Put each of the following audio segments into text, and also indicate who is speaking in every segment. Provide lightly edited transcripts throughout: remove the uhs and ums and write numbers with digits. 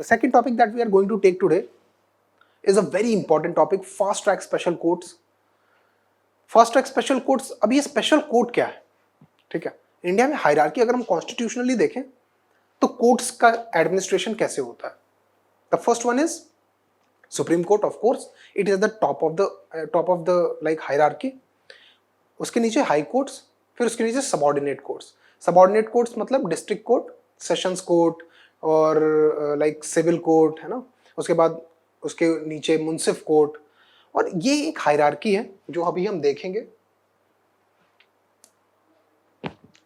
Speaker 1: second topic that we are going to take today is a very important topic, fast track special courts. Fast track special courts, अब ये special court क्या है? ठीक है, India में hierarchy अगर हम कॉन्स्टिट्यूशनली देखें तो कोर्ट्स का एडमिनिस्ट्रेशन कैसे होता है? The first one is supreme court, of course it is the top of the like hierarchy. उसके नीचे हाई कोर्ट्स, फिर उसके नीचे सबऑर्डिनेट कोर्ट्स. सबऑर्डिनेट कोर्ट्स मतलब डिस्ट्रिक्ट कोर्ट, सेशंस कोर्ट और लाइक सिविल कोर्ट, है ना. उसके बाद उसके नीचे मुंसिफ कोर्ट, और ये एक हायरार्की है जो अभी हम देखेंगे.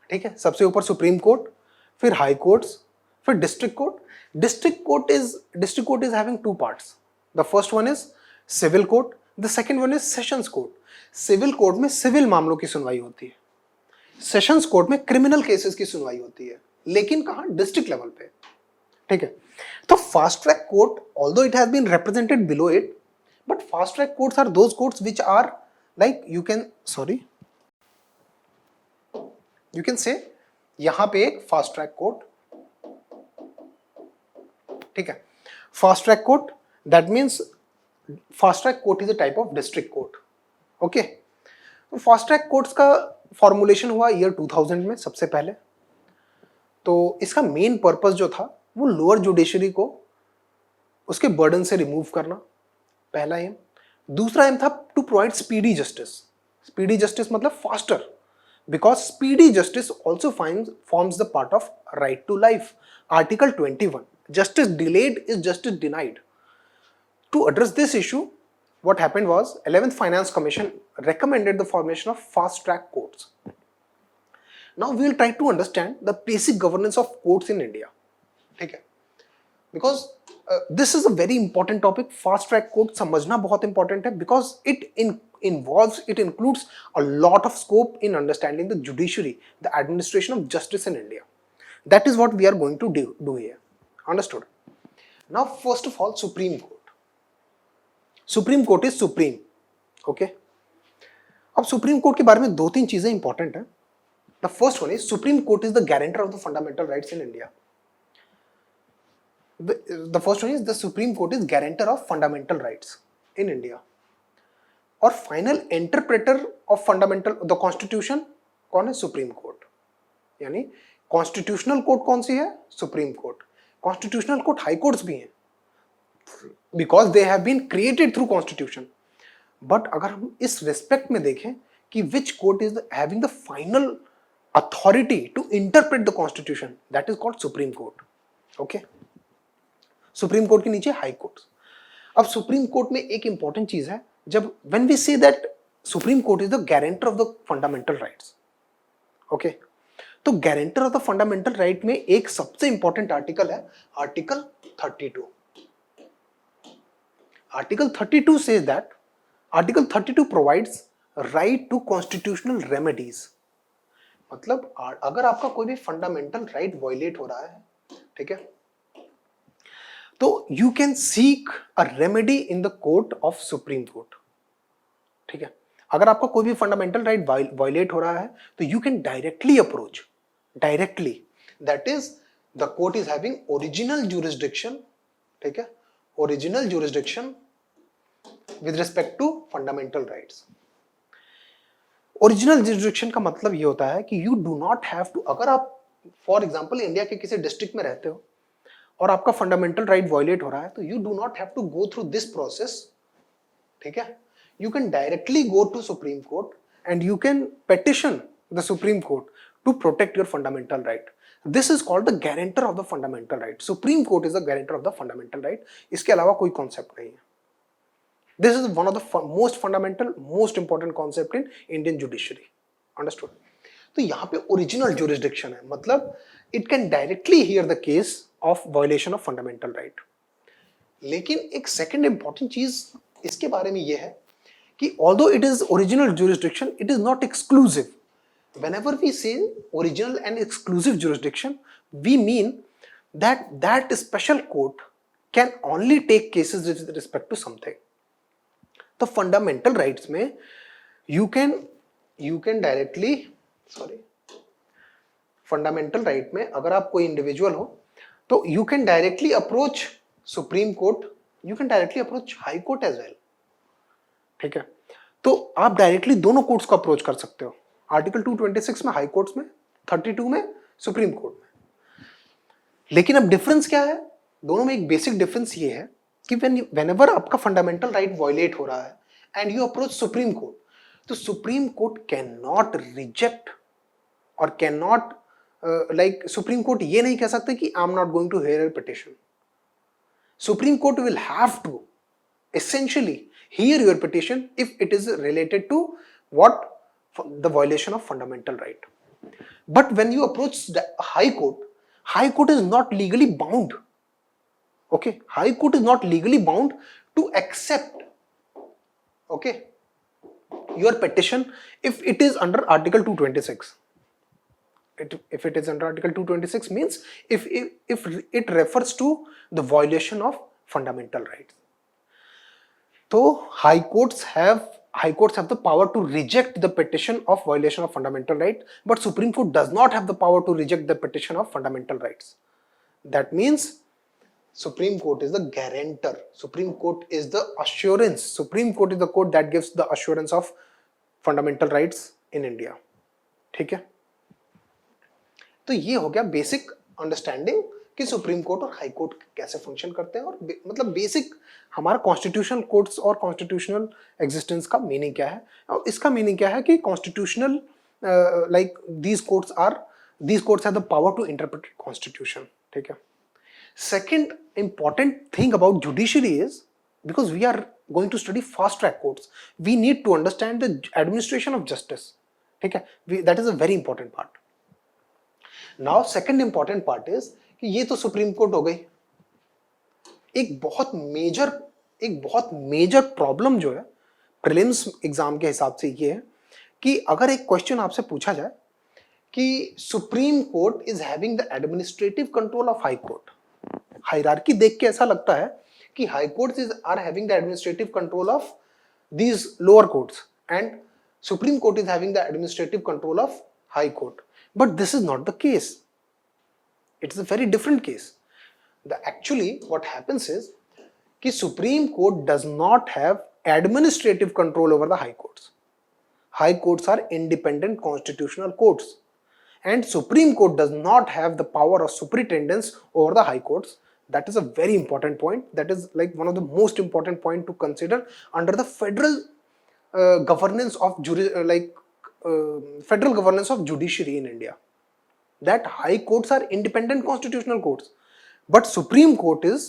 Speaker 1: ठीक है, सबसे ऊपर सुप्रीम कोर्ट, फिर हाई कोर्ट्स, फिर district court. District court is having two parts. The first one is civil court, the second one is sessions court. Civil court में सिविल मामलों की सुनवाई होती है, सेशंस कोर्ट में क्रिमिनल केसेस की सुनवाई होती है, लेकिन कहां? डिस्ट्रिक्ट लेवल पे. ठीक है, तो fast track court, although it has been represented below it, but fast track courts are those courts which are like you can say यहां पे एक फास्ट ट्रैक कोर्ट. ठीक है, fast track court that means fast track court is a type of district court. Okay, तो fast track courts का formulation हुआ year 2000 में सबसे पहले. तो इसका मेन पर्पस जो था वो लोअर जुडिशरी को उसके बर्डन से रिमूव करना, पहला एम. दूसरा एम था to provide speedy justice. Speedy justice मतलब faster, because speedy justice also forms the part of right to life. Article 21, justice delayed is justice denied. To address this issue, what happened was 11th Finance Commission recommended the formation of fast track courts. Now we will try to understand the basic governance of courts in India. ठीक है, because this is a very important topic. Fast track court समझना बहुत important है, because it includes a lot of scope in understanding the judiciary, the administration of justice in India. That is what we are going to do here. Understood? Now first of all, Supreme Court. Supreme Court is supreme. Okay? अब Supreme Court के बारे में दो तीन चीजें important हैं. The first one is Supreme Court is the guarantor of the fundamental rights in India. The first one is the Supreme Court is guarantor of fundamental rights in India. और final interpreter of fundamental the constitution कौन है? Supreme court. यानी constitutional court कौन सी है? Supreme court. Constitutional court high courts भी हैं, because they have been created through constitution. But अगर हम इस रेस्पेक्ट में देखें कि which court is having the final authority to interpret the constitution, that is called supreme court. Okay, supreme court के नीचे हाई कोर्ट. अब सुप्रीम कोर्ट में एक इंपॉर्टेंट चीज है, जब when we say that supreme court is the guarantor of the fundamental rights. Okay, तो guarantor of the fundamental right में एक सबसे इंपॉर्टेंट आर्टिकल है article 32. Article 32 says that article 32 provides right to constitutional remedies. मतलब अगर आपका कोई भी फंडामेंटल राइट वायलेट हो रहा है, ठीक है, तो you can seek a remedy in the court of supreme court. ठीक है, अगर आपका कोई भी फंडामेंटल राइट वायलेट हो रहा है तो you can directly approach, directly. That is the court is having original jurisdiction. ठीक है, original jurisdiction with respect to fundamental rights. Original jurisdiction का मतलब ये होता है कि you do not have to, अगर आप फॉर एग्जांपल इंडिया के किसी डिस्ट्रिक्ट में रहते हो और आपका फंडामेंटल राइट वायलेट हो रहा है, तो you do not have to go through this process. ठीक है, you can directly go to supreme court and you can petition the supreme court to protect your fundamental right. This is called the guarantor of the fundamental right. Supreme court is the guarantor of the fundamental right. इसके अलावा कोई concept नहीं है. This is one of the most fundamental, most important concept in Indian judiciary. Understood? तो यहां पे original jurisdiction है, मतलब it can directly here the case of violation of fundamental right. लेकिन एक सेकंड इंपॉर्टेंट चीज इसके बारे में यह है कि although it is original jurisdiction, it is not exclusive. Whenever we say original and exclusive jurisdiction, we mean that that special court can only take cases with respect to something. तो fundamental rights में you can directly, fundamental right में अगर आप कोई individual हो तो you can directly approach supreme court, you can directly approach high court as well, ठीक है। तो आप डायरेक्टली दोनों कोर्ट्स को अप्रोच कर सकते हो, आर्टिकल 226 में हाई कोर्ट्स में, 32 में सुप्रीम कोर्ट में। लेकिन अब डिफरेंस क्या है दोनों में? एक बेसिक डिफरेंस ये है कि व्हेनेवर आपका फंडामेंटल राइट वायलेट हो रहा है and you approach Supreme Court, तो Supreme Court can not reject और कैन नॉट सुप्रीम कोर्ट ये नहीं कह सकते कि I am not going to hear your petition. Supreme Court will have to essentially hear your petition if it is related to what? The violation of fundamental right. But when you approach the High Court is not legally bound. Okay, High Court is not legally bound to accept, okay, your petition if it is under Article 226. If it is under Article 226 means if it refers to the violation of fundamental rights. So high courts have the power to reject the petition of violation of fundamental right, but Supreme Court does not have the power to reject the petition of fundamental rights. That means Supreme Court is the guarantor. Supreme Court is the assurance. Supreme Court is the court that gives the assurance of fundamental rights in India. ठीक है, तो ये हो गया basic understanding कि supreme court और high court कैसे function करते हैं और मतलब बेसिक हमारा कॉन्स्टिट्यूशनल कोर्ट्स और कॉन्स्टिट्यूशनल एग्जिस्टेंस का मीनिंग क्या है। और इसका मीनिंग क्या है कि constitutional these courts have the power to interpret constitution, ठीक है। Second important thing about judiciary is because we are going to study fast track courts, we need to understand the administration of justice, ठीक है, that is a very important part. Now second important part is कि ये तो Supreme court हो गई। एक बहुत major problem जो है प्रीलिम्स एग्जाम के हिसाब से ये है कि अगर एक क्वेश्चन आपसे पूछा जाए कि supreme court is having the administrative control of high court, hierarchy देख के ऐसा लगता है कि high courts are having the administrative control of these lower courts and supreme court is having the administrative control of high court. But this is not the case. It is a very different case. Actually, what happens is कि Supreme Court does not have administrative control over the high courts. High courts are independent constitutional courts, and Supreme Court does not have the power of superintendence over the high courts. That is a very important point. That is like one of the most important point to consider under the federal governance of federal governance of judiciary in India, that high courts are independent constitutional courts, but Supreme Court is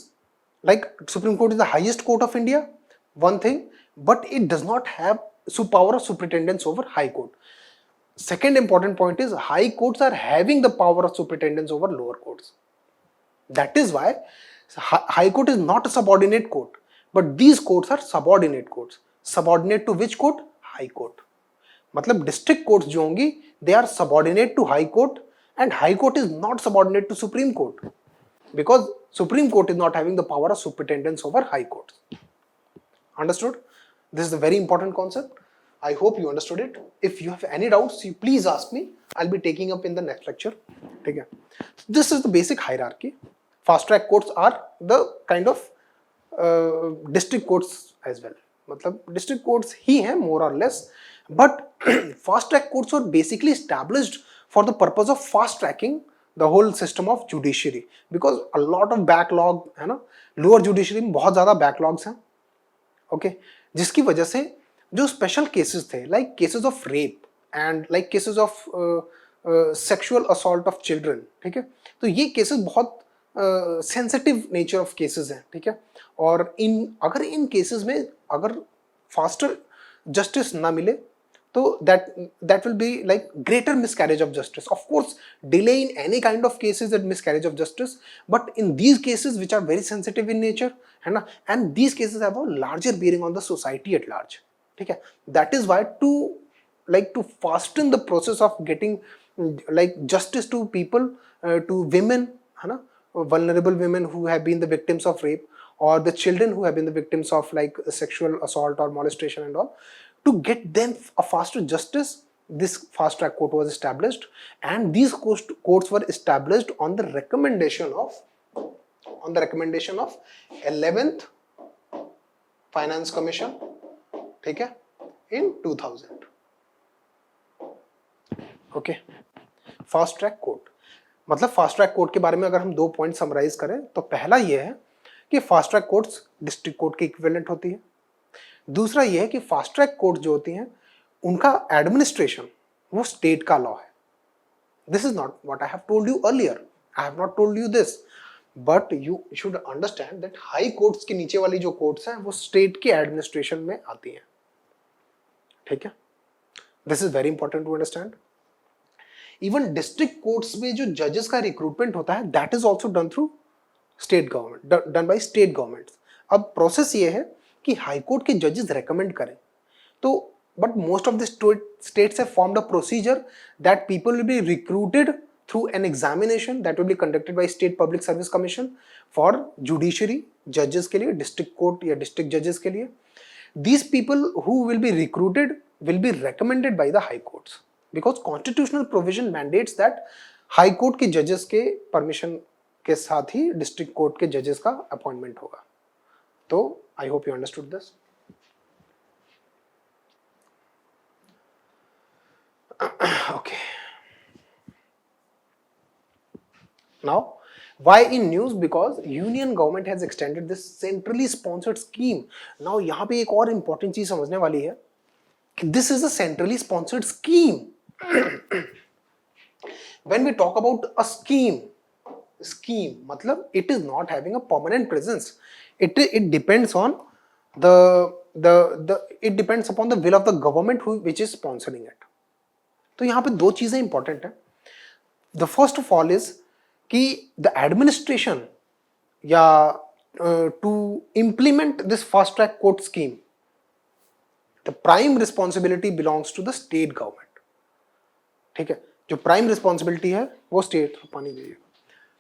Speaker 1: the highest court of India, one thing, but it does not have power of superintendence over high court. Second important point is high courts are having the power of superintendence over lower courts. That is why high court is not a subordinate court, but these courts are subordinate courts. Subordinate to which court? High court. मतलब district courts जो होंगी they are subordinate to high court and high court is not subordinate to supreme court because supreme court is not having the power of superintendence over high court. Understood? This is a very important concept. I hope you understood it. If you have any doubts you please ask me, I will be taking up in the next lecture, ठीक है. This is the basic hierarchy. Fast track courts are the kind of district courts as well, मतलब district courts ही हैं more और less. But fast track courts were basically established for the purpose of fast tracking the whole system of judiciary because a lot of backlog है ना, lower judiciary में बहुत ज़्यादा backlogs हैं, okay, जिसकी वजह से जो special cases थे like cases of rape and like cases of sexual assault of children, ठीक है, तो ये cases बहुत sensitive nature of cases हैं, ठीक है, और अगर इन cases में अगर faster justice ना मिले तो that will be like greater miscarriage of justice. Of course, delay in any kind of cases is miscarriage of justice, but in these cases which are very sensitive in nature, है ना, and these cases have a larger bearing on the society at large, ठीक है. That is why to fasten the process of getting like justice to people, to women, है ना, vulnerable women who have been the victims of rape or the children who have been the victims of like sexual assault or molestation and all, to get them a faster justice, this fast track court was established, and these courts were established on the recommendation of on the recommendation of 11th finance commission, ठीक है, इन 2000। Okay, fast track court मतलब fast track court के बारे में अगर हम 2 point summarise करें तो पहला ये है कि fast track courts district court के इक्विवेलेंट होती है। दूसरा ये है कि फास्ट ट्रैक कोर्ट जो होती हैं उनका एडमिनिस्ट्रेशन वो स्टेट का लॉ है। This is not what I have told you earlier, I have not told you this, but you should understand that high courts के नीचे वाली जो कोर्ट्स हैं वो स्टेट के एडमिनिस्ट्रेशन में आती हैं, ठीक है। This is very important to understand. Even district courts में जो जजेस का रिक्रूटमेंट होता है that is also done through state government, done by state governments. अब प्रोसेस ये है कि हाई कोर्ट के जजेस रेकमेंड करें तो, but most of the states have formed a procedure that people will be recruited through an examination that will be conducted by State Public Service Commission for judiciary judges के लिए, district court या district judges के लिए. These people who will be recruited will be recommended by the high courts because constitutional provision mandates that high court के judges के permission के साथ ही district court के judges का appointment होगा. तो I hope you understood this. Okay. Now, why in news? Because union government has extended this centrally sponsored scheme. Now, यहाँ पे एक और important चीज समझने वाली है कि this is a centrally sponsored scheme. When we talk about a scheme मतलब it is not having a permanent presence. It depends on it depends upon the will of the government which is sponsoring it. तो यहाँ पे दो चीजें important है. The first of all is कि the administration या to implement this fast track court scheme the prime responsibility belongs to the state government, ठीक है। जो प्राइम रिस्पॉन्सिबिलिटी है वो स्टेट, पानी दीजिए,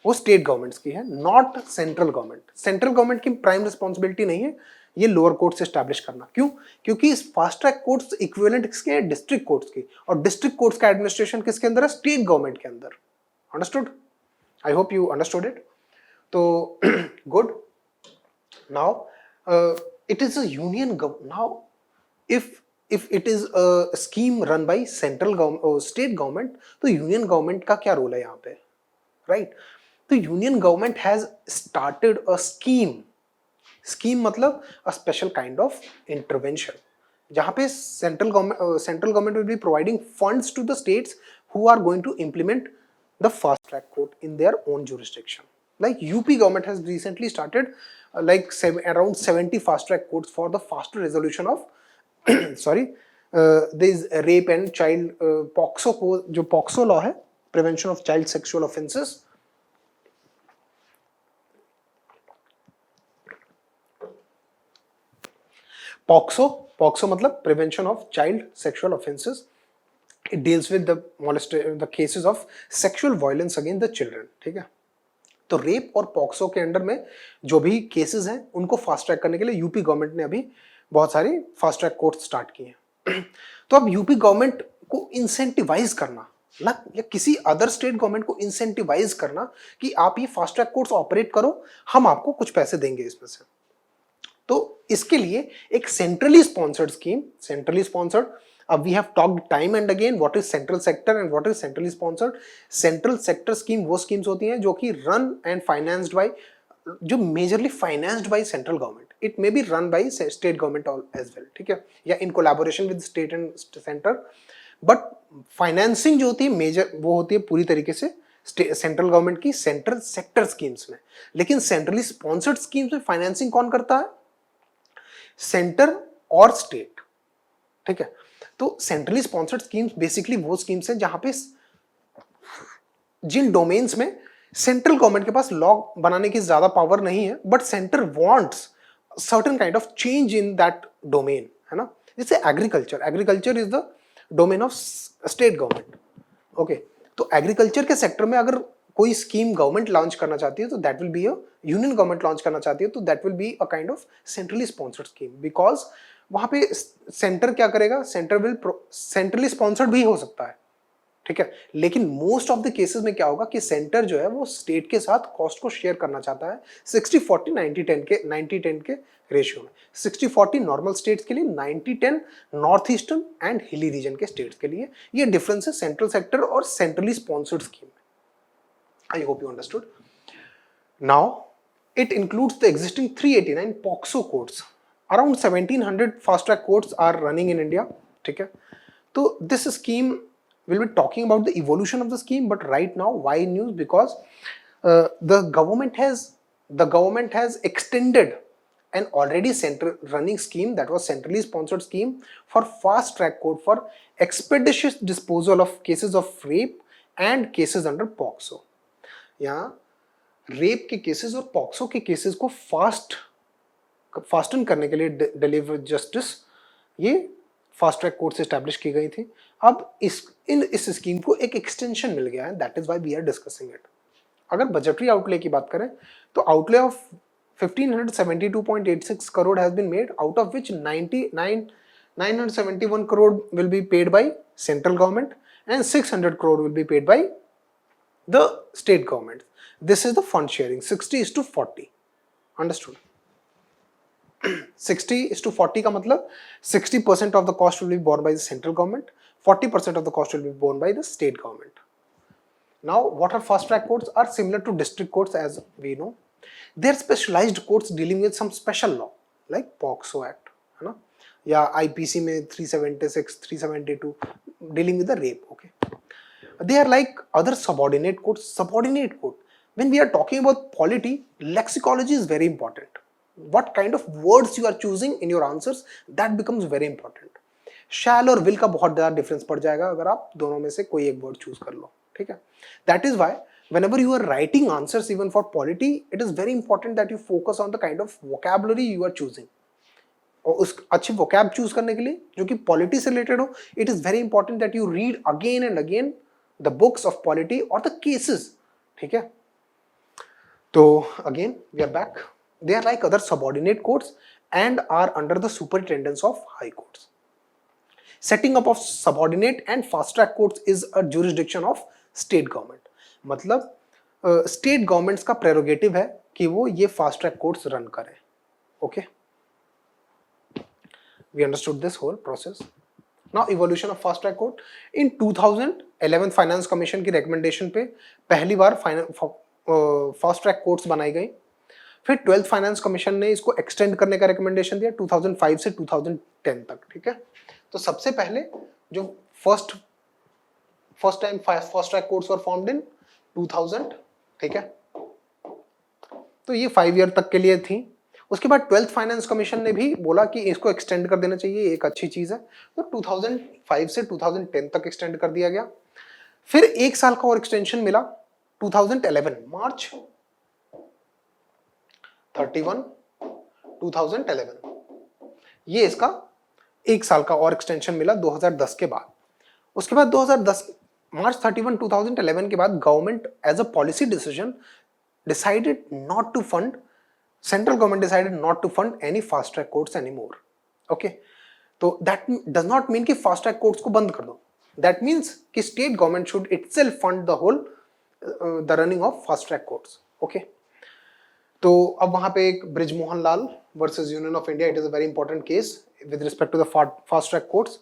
Speaker 1: वो स्टेट गवर्नमेंट्स की है, not central government. Central government की प्राइम रिस्पॉन्सिबिलिटी नहीं है ये लोअर कोर्ट से एस्टैब्लिश करना। क्यों? क्योंकि इस फास्ट ट्रैक कोर्ट्स इक्विवेलेंट किसके हैं? डिस्ट्रिक्ट कोर्ट्स की, और डिस्ट्रिक्ट कोर्ट्स का एडमिनिस्ट्रेशन किसके अंदर है? स्टेट गवर्नमेंट के अंदर। Understood? I hope you understood it. So good. Now it is a union government. Now if it is a scheme run by central government or state government, तो union government का क्या role है यहाँ पे, right? तो union government has started a scheme. Scheme मतलब a special kind of intervention. जहाँ पे central government will be providing funds to the states who are going to implement the fast track court in their own jurisdiction. Like UP government has recently started around 70 fast track courts for the faster resolution of this rape and child POCSO को, जो POCSO law है, prevention of child sexual offences. POCSO मतलब prevention of child sexual offences. It deals with the cases of sexual violence against the children, ठीक है। तो rape और POCSO के under में जो भी केसेस हैं उनको फास्ट ट्रैक करने के लिए यूपी गवर्नमेंट ने अभी बहुत सारी फास्ट ट्रैक कोर्ट स्टार्ट किए हैं। तो अब यूपी गवर्नमेंट को इंसेंटिवाइज करना या किसी अदर स्टेट गवर्नमेंट को इंसेंटिवाइज करना कि आप ये फास्ट ट्रैक कोर्ट्स ऑपरेट करो, हम आपको कुछ पैसे देंगे इसमें से। तो इसके लिए एक centrally sponsored scheme, centrally sponsored, अब we have talked time and again what is central sector and what is centrally sponsored. Central sector scheme वो schemes होती हैं जो कि run and financed by, जो majorly financed by central government. It may be run by state government as well, ठीक है, या in collaboration with state and center. But financing जो होती है major वो होती है पूरी तरीके से central government की central sector schemes में। लेकिन centrally sponsored schemes में financing कौन करता है? Center और state, ठीक है। तो सेंट्रली स्पॉन्सर्ड स्कीम्स बेसिकली वो स्कीम्स हैं जहां पे जिन डोमेन्स में सेंट्रल गवर्नमेंट के पास लॉ बनाने की ज्यादा पावर नहीं है, but centre wants certain kind of change in that domain, है ना। जैसे agriculture is the domain of state government, okay. तो एग्रीकल्चर के सेक्टर में अगर कोई स्कीम गवर्नमेंट लॉन्च करना चाहती है तो that will be a union government launch करना चाहती है तो that will be a kind of centrally sponsored scheme, because वहां पे सेंटर क्या करेगा? सेंटर विल सेंट्रली स्पॉन्सर्ड भी हो सकता है, ठीक है। लेकिन मोस्ट ऑफ द केसेस में क्या होगा कि सेंटर जो है वो स्टेट के साथ कॉस्ट को शेयर करना चाहता है 60-40 90-10 के रेशियो में। 60-40 नॉर्मल स्टेट्स के लिए, 90-10 north eastern and hilly region के स्टेट्स के लिए। ये डिफरेंस है सेंट्रल सेक्टर और सेंट्रली स्पॉन्सर्ड स्कीम में। आई hope you understood. Now it includes the existing 389 POCSO courts. Around 1700 fast track courts are running in India. ठीक है। तो this scheme, we'll be talking about the evolution of the scheme, but right now why news? Because the government has extended an already central running scheme, that was centrally sponsored scheme for fast track court for expeditious disposal of cases of rape and cases under POCSO. यहाँ rape के cases और POCSO के cases को fasten करने के लिए deliver justice, ये fast track court से एस्टैब्लिश की गई थी। अब इस स्कीम को एक एक्सटेंशन मिल गया है, that is why we are discussing it. अगर बजटरी आउटले की बात करें तो outlay of 1572.86 crore has been made, out of which 971 crore will be paid by central government and 600 crore will be paid by the state government. This is the fund sharing, 60:40. Understood? 60:40 का मतलब 60% of the cost will be borne by the central government, 40% of the cost will be borne by the state government. Now, what are fast track courts? Are similar to district courts as we know. They are specialized courts dealing with some special law like POCSO Act, है ना, या IPC में 376, 372 dealing with the rape. Okay, they are like other subordinate courts. Subordinate court. When we are talking about polity, lexicology is very important. What kind of words you are choosing in your answers, that becomes very important. Shall और will का बहुत ज़्यादा difference पड़ जाएगा अगर आप दोनों में से कोई एक वर्ड चूज कर लो, ठीक है। That is why whenever you are writing answers even for polity, it is very important that you focus on the kind of vocabulary you are choosing. और उस अच्छी vocab चूज करने के लिए जो कि polity से related हो, it is very important that you read again and again the books of polity or the cases, ठीक है। So again we are back. They are like other subordinate courts and are under the superintendence of high courts. Setting up of subordinate and fast track courts is a jurisdiction of state government. मतलब state governments का prerogative है कि वो ये fast track courts run करें. Okay? We understood this whole process. Now evolution of fast track court. In 2011 Finance Commission की recommendation पे पहली बार फास्ट ट्रैक कोर्ट्स बनाई गई। फिर 12th फाइनेंस कमीशन ने इसको एक्सटेंड करने का रिकमेंडेशन दिया 2005 से 2010 तक, ठीक है। तो सबसे पहले जो first time fast track courts were formed in 2000, ठीक है। तो ये 5 ईयर तक के लिए थी। उसके बाद 12th फाइनेंस कमीशन ने भी बोला कि इसको एक्सटेंड कर देना चाहिए, एक अच्छी चीज है। तो 2005 से 2010 तक एक्सटेंड कर दिया गया। फिर एक साल का और एक्सटेंशन मिला 2011 मार्च 31, 2011 ये इसका एक साल का और एक्सटेंशन मिला 2010 के बाद। उसके बाद 2010 मार्च 31, 2011 के बाद government as a policy decision decided not to fund, central government decided not to fund any fast track courts any more. Okay, तो दैट डज नॉट मीन कि फास्ट ट्रैक कोर्ट्स को बंद कर दो। दैट मीन्स कि state government should itself fund the whole the running of fast track courts. Okay, तो अब वहां पे एक ब्रिजमोहन लाल versus Union of India, it is a very important case with respect to the fast track courts.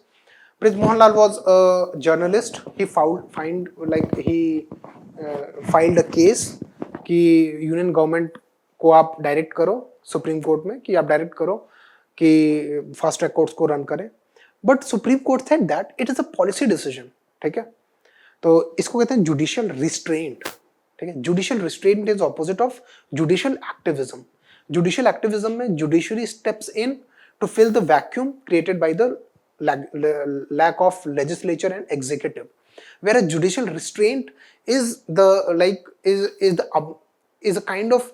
Speaker 1: Brij Mohan Lal was a journalist. He filed a case कि union government को आप direct करो supreme court में कि आप direct करो कि fast track courts को रन करें, but supreme court said that it is a policy decision, ठीक है। तो इसको कहते हैं जुडिशियल रिस्ट्रेंट, ठीक है। Judicial restraint is opposite of judicial activism. Judicial activism में judiciary steps in to fill the vacuum created by the lack of legislature and executive, whereas judicial restraint is a kind of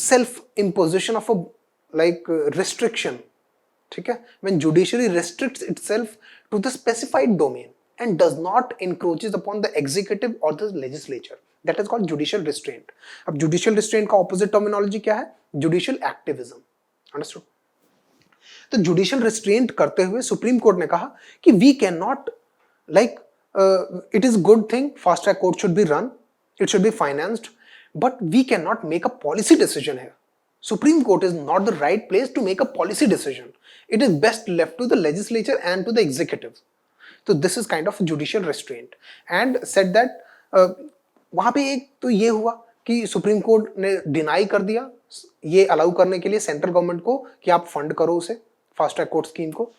Speaker 1: self imposition of a restriction, ठीक है। when judiciary restricts itself to the specified domain and does not encroaches upon the executive or the legislature, that is called judicial restraint. अब judicial restraint का opposite terminology क्या है? judicial activism. Understood? तो judicial restraint करते हुए supreme court ने कहा कि we can not it is good thing fast track court should be run, it should be financed, but we cannot make a policy decision here. Supreme Court is not the right place to make a policy decision. It is best left to the legislature and to the executive. So this is kind of judicial restraint and said that वहां पे एक तो ये हुआ कि supreme court ने deny कर दिया ये अलाउ करने के लिए सेंट्रल गवर्नमेंट को कि आप फंड करो उसे फास्ट ट्रैक कोर्ट स्कीम को।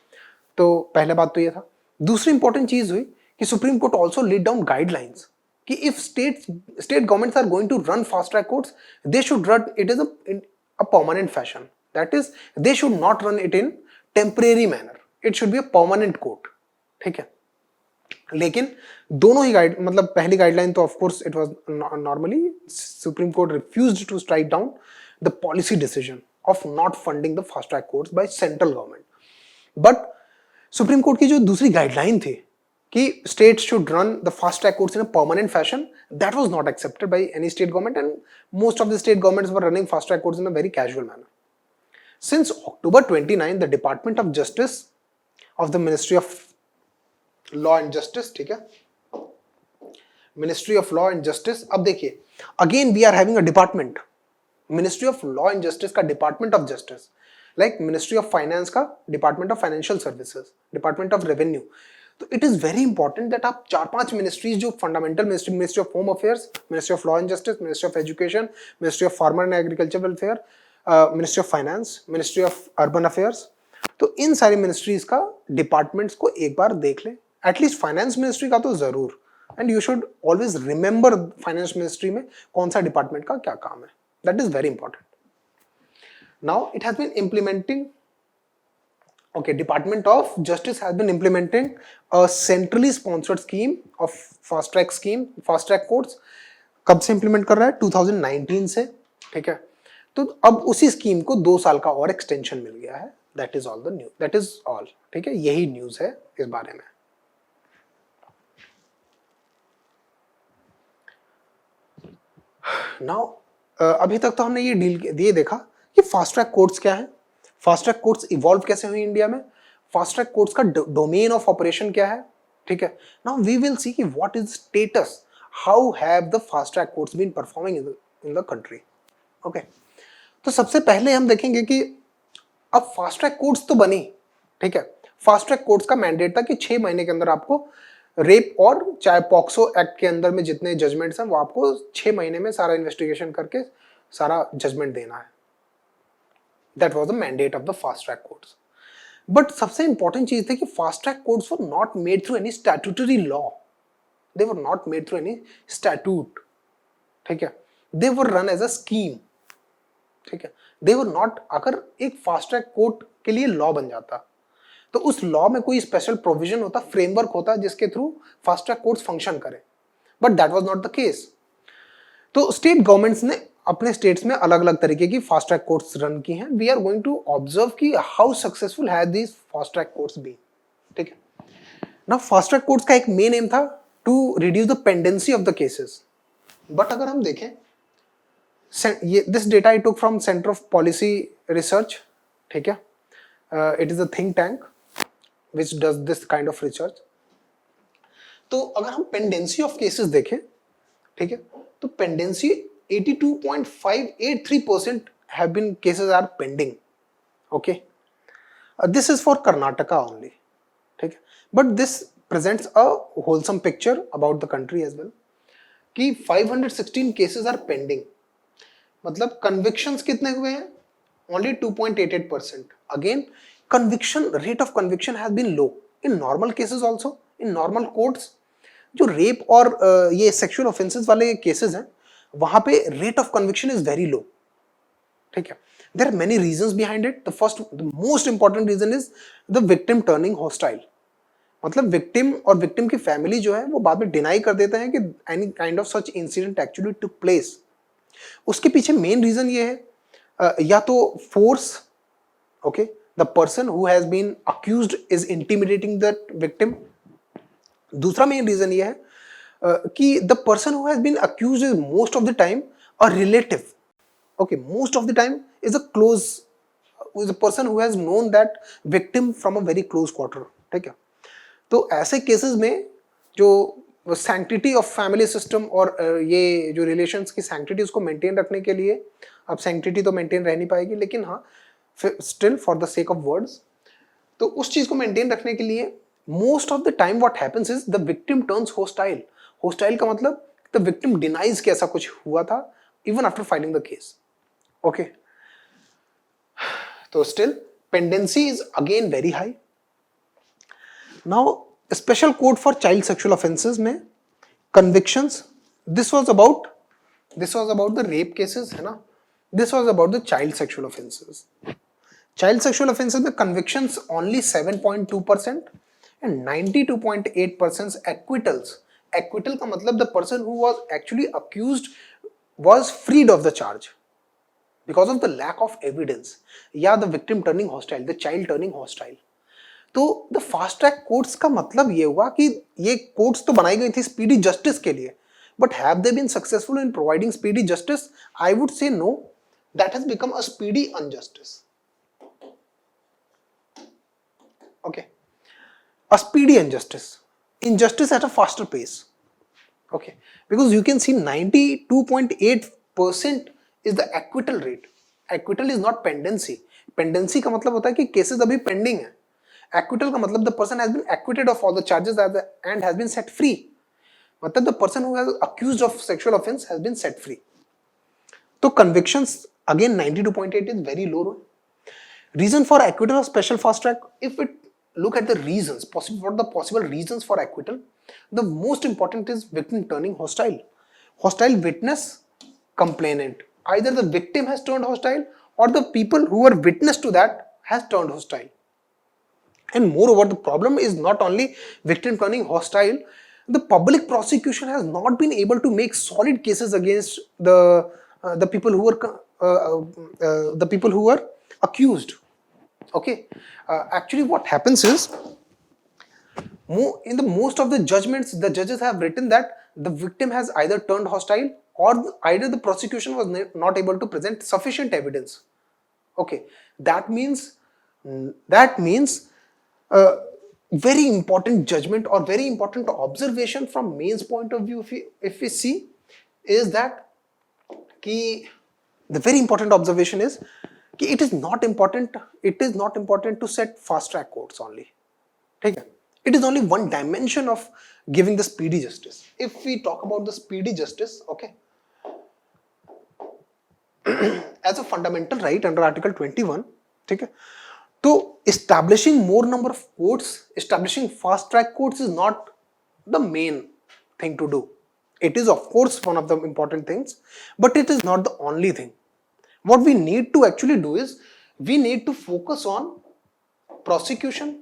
Speaker 1: तो पहले बात तो ये था। दूसरी इंपॉर्टेंट चीज हुई कि supreme Court also laid down guidelines कि if state governments are going to run fast track courts they should run it is a permanent fashion, that is they should not run it in temporary manner, it should be a permanent court. ठीक है, लेकिन दोनों ही guide मतलब पहली guideline तो of course it was normally supreme court refused to strike down the policy decision of not funding the fast track courts by central government. But supreme court की जो दूसरी गाइडलाइन थी कि states should run the fast track courts in a permanent fashion, that was not accepted by any state government, and most of the state governments were running fast track courts in a very casual manner. Since October 29, the Department of Justice of the Ministry of Law and Justice, ठीक है, Ministry of Law and Justice, अब देखिए again we are having a department, Ministry of Law and Justice का Department of Justice, like Ministry of Finance का Department of Financial Services, Department of Revenue. तो it is very important that आप 4-5 ministries जो fundamental ministry, ministry of home affairs, ministry of law and justice, ministry of education, ministry of farmer and agriculture welfare, ministry of finance, ministry of urban affairs, तो इन सारी ministries का departments को एक बार देख लें, एटलीस्ट फाइनेंस मिनिस्ट्री का तो जरूर, and you should always remember finance ministry में कौन सा डिपार्टमेंट का क्या काम है, that is very important. Now it has been implementing Okay, Department of Justice has been implementing a centrally sponsored scheme of fast track courts. कब से implement कर रहा है? 2019 से, ठीक है। तो अब उसी स्कीम को 2 साल का और एक्सटेंशन मिल गया है। That is all the news. That is all, ठीक है, यही न्यूज है इस बारे में। Now, अभी तक तो हमने ये देखा कि फास्ट ट्रैक कोर्ट्स क्या है, फास्ट ट्रैक कोर्ट्स इवॉल्व कैसे हुई इंडिया में, फास्ट ट्रैक कोर्ट्स का डोमेन ऑफ ऑपरेशन क्या है, ठीक है। नाउ वी विल सी कि what is status, how have the fast track courts been performing in the country. Okay, तो सबसे पहले हम देखेंगे कि अब फास्ट ट्रैक कोर्ट्स तो बनी, ठीक है। फास्ट ट्रैक कोर्ट्स का मैंडेट था कि 6 महीने के अंदर आपको रेप और चाहे पॉक्सो एक्ट के अंदर में जितने जजमेंट्स हैं वो आपको 6 महीने में सारा इन्वेस्टिगेशन करके सारा जजमेंट देना है। That was the mandate of the fast track courts. But सबसे important चीज थी कि fast track courts were not made through any statutory law. They were not made through any statute. ठीक है, they were run as a scheme. ठीक है, they were not, अगर एक fast track court के लिए लॉ बन जाता तो उस लॉ में कोई स्पेशल प्रोविजन होता, फ्रेमवर्क होता जिसके through fast track courts function करे, but that was not the case. तो स्टेट गवर्नमेंट्स ने अपने स्टेट्स में अलग अलग तरीके की फास्ट ट्रैक कोर्ट्स रन की हैं। We are going to observe कि how successful have these fast track courts been, ठीक है। नाउ फास्ट ट्रैक कोर्ट्स का एक मेन एम था to reduce the pendency of the cases, but अगर हम देखें this data I took from Centre of Policy Research, ठीक है, it is a think tank which does this kind of research. तो अगर हम पेंडेंसी ऑफ केसेस देखें, ठीक है, तो pendency 82.583% have been cases are pending. Okay, this is for Karnataka only. ठीक है, but this presents a wholesome picture about the country as well. कि 516 cases are pending. मतलब convictions कितने हुए हैं? Only 2.88%. Again, conviction rate of conviction has been low in normal cases also. In normal courts, जो rape और ये sexual offenses वाले cases हैं वहां पे rate of conviction is very low, ठीक है। There are many reasons behind it. The first, the most important reason is the victim turning hostile. मतलब विक्टिम और विक्टिम की फैमिली जो है वो बाद में डिनाई कर देते हैं कि any kind of such incident actually took place. उसके पीछे मेन रीजन ये है या तो force, okay, the person who has been accused is intimidating the victim. दूसरा मेन रीजन ये है कि the person who has been accused is most of the time a relative. Okay, most of the time is a person who has known that victim from a very close quarter, ठीक है। तो ऐसे cases में जो sanctity of family system और ये जो relations की सैंक्टिटी उसको मेंटेन रखने के लिए, अब सैंक्टिटी तो मेंटेन रह नहीं पाएगी लेकिन हाँ still for the sake of words, तो उस चीज को मेंटेन रखने के लिए most of the time what happens is the victim turns hostile. Hostile का मतलब द विक्टिम डिनाइज कि ऐसा कुछ हुआ था even after filing the case. Okay, तो still pendency is again very high. Now special code for child sexual offences में convictions, this was about the rape cases, है ना, this was about the child sexual offences. Child sexual offences में convictions only 7.2% and 92.8% acquittals. Acquittal का मतलब the person who was actually accused was freed of the charge because of the lack of evidence या the victim turning hostile, the child turning hostile। तो the fast track courts का मतलब ये हुआ कि ये कोर्ट्स तो बनाई गई थी स्पीडी जस्टिस के लिए, but have they been successful in providing speedy justice? I would say no, that has become a speedy injustice. Okay, a speedy injustice, injustice at a faster pace, okay, because you can see 92.8% is the acquittal rate। acquittal is not pendency। pendency का मतलब होता है कि cases अभी pending है, acquittal का मतलब the person has been acquitted of all the charges and has been set free, मतलब the person who has accused of sexual offense has been set free। तो convictions again 92.8 is very low। reason for acquittal of special fast track, if it look at the reasons, what the possible reasons for acquittal, the most important is victim turning hostile, hostile witness, complainant, either the victim has turned hostile or the people who were witness to that has turned hostile। And moreover, the problem is not only victim turning hostile, the public prosecution has not been able to make solid cases against the people who were accused। Okay, actually what happens is in the most of the judgments the judges have written that the victim has either turned hostile or either the prosecution was not able to present sufficient evidence। Okay, that means very important judgment or very important observation from Main's point of view, if we see, is that the very important observation is it is not important to set fast track courts only, ठीक है, it is only one dimension of giving the speedy justice। if we talk about the speedy justice, okay, as a fundamental right under article 21, ठीक है, तो establishing more number of courts, establishing fast track courts is not the main thing to do। it is of course one of the important things, but it is not the only thing। what we need to actually do is we need to focus on prosecution,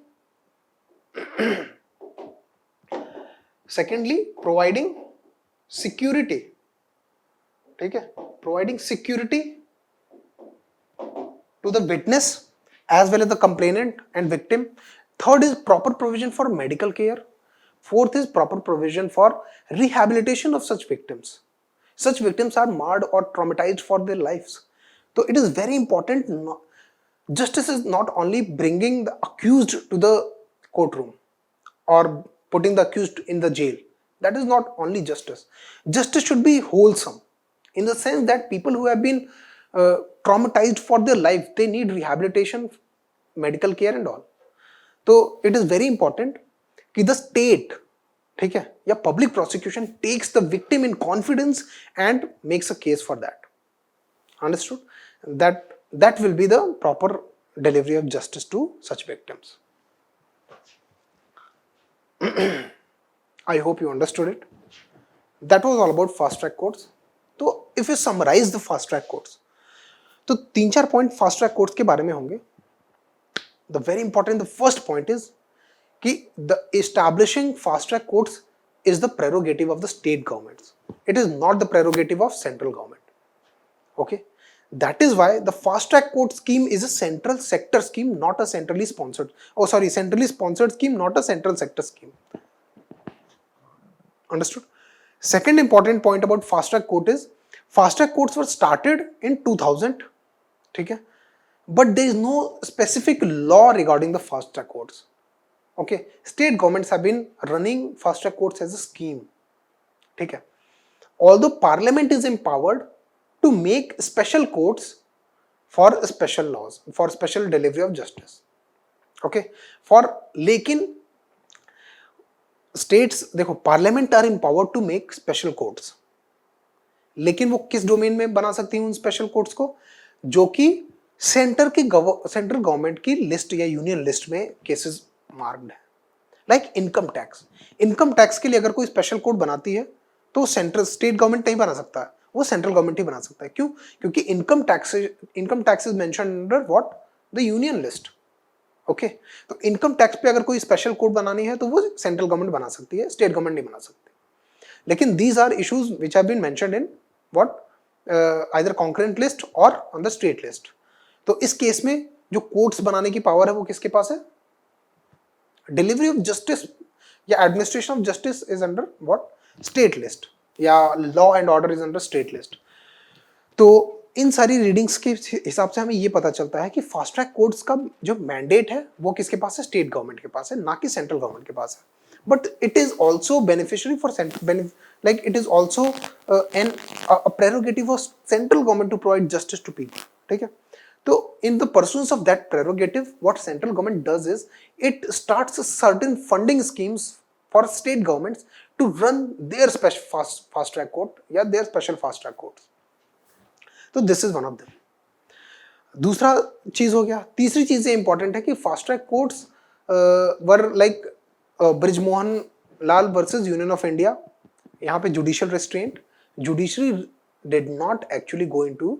Speaker 1: secondly providing security, ठीक है, providing security to the witness as well as the complainant and victim, third is proper provision for medical care, fourth is proper provision for rehabilitation of such victims। such victims are marred or traumatized for their lives, so it is very important, justice is not only bringing the accused to the courtroom or putting the accused in the jail, that is not only justice। justice should be wholesome in the sense that people who have been traumatized for their life, they need rehabilitation, medical care and all। तो it is very important कि the state, ठीक है, या public prosecution takes the victim in confidence and makes a case for that। understood? that will be the proper delivery of justice to such victims। I hope you understood it। that was all about fast track courts। तो if you summarize the fast track courts, तो 3-4 point fast track courts के बारे में होंगे। The very important, the first point is कि the establishing fast track courts is the prerogative of the state governments, it is not the prerogative of central government. Okay, that is why the fast track court scheme is a central sector scheme, not a centrally sponsored scheme, not a central sector scheme. Understood? Second important point about fast track court is fast track courts were started in 2000, ठीक है, but there is no specific law regarding the fast track courts। Okay, state governments have been running fast track courts as a scheme. ठीक है, although parliament is empowered to make special courts for special laws, for special delivery of justice. Okay, for लेकिन states देखो, parliament are empowered to make special courts, लेकिन वो किस domain में बना सकती हैं उन स्पेशल कोर्ट्स को, जो कि सेंट्रल गवर्नमेंट की लिस्ट या यूनियन लिस्ट में केसेस मार्क्ड है। लाइक इनकम टैक्स के लिए अगर कोई स्पेशल कोर्ट बनाती है तो सेंट्रल स्टेट गवर्नमेंट नहीं बना सकता है, वो सेंट्रल गवर्नमेंट ही बना सकता है। क्यों? क्योंकि income tax is mentioned under what, the union list. Okay, तो इनकम टैक्स पे अगर कोई स्पेशल कोड बनानी है तो वो सेंट्रल गवर्नमेंट बना सकती है, स्टेट गवर्नमेंट नहीं बना सकती। लेकिन these are issues which have been mentioned in what, either concurrent list और ऑन द स्टेट लिस्ट। तो इस केस में जो कोर्ट्स बनाने की पावर है वो किसके पास है? डिलीवरी ऑफ जस्टिस या administration of justice is under what, state list, या law and order is under state list. तो इन सारी रीडिंग्स के हिसाब से हमें ये पता चलता है कि फास्ट ट्रैक कोर्ट्स का जो मैंडेट है वो किसके पास है? स्टेट गवर्नमेंट के पास है, ना कि सेंट्रल गवर्नमेंट के पास है। But it is also beneficiary for central, like it is also a prerogative of central government to provide justice to people. ठीक है, तो in the pursuance of that prerogative, what central government does is it starts certain funding schemes for state governments to run their special fast track court या their special fast track courts. तो this is one of them. दूसरा चीज हो गया। तीसरी चीज ये इंपॉर्टेंट है कि fast track courts were like Brijmohan Lal versus Union of India. यहाँ पे judicial restraint, judiciary did not actually go into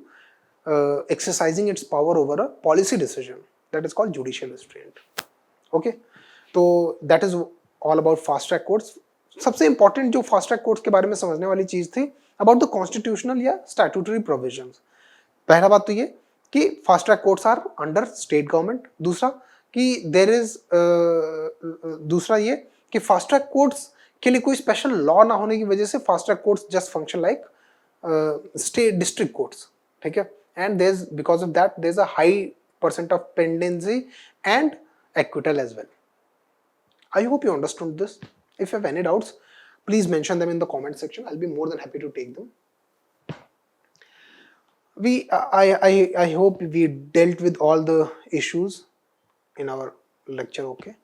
Speaker 1: exercising its power over a policy decision, that is called judicial restraint. Okay, तो that is all about fast track courts. सबसे important जो fast track courts के बारे में समझने वाली चीज थी अबाउट द कॉन्स्टिट्यूशनल या स्टैट्यूटरी प्रोविजंस। पहला बात तो ये कि fast track courts are under state government. दूसरा कि देयर इज दूसरा ये कि फास्ट ट्रैक कोर्ट्स के लिए कोई स्पेशल लॉ ना होने की वजह से fast track courts just function like state district courts. ठीक है, and there is because of that there is a high percent of pendency and acquittal as well. I hope you understood this. If you have any doubts, please mention them in the comment section. I'll be more than happy to take them. I hope we dealt with all the issues in our lecture. Okay.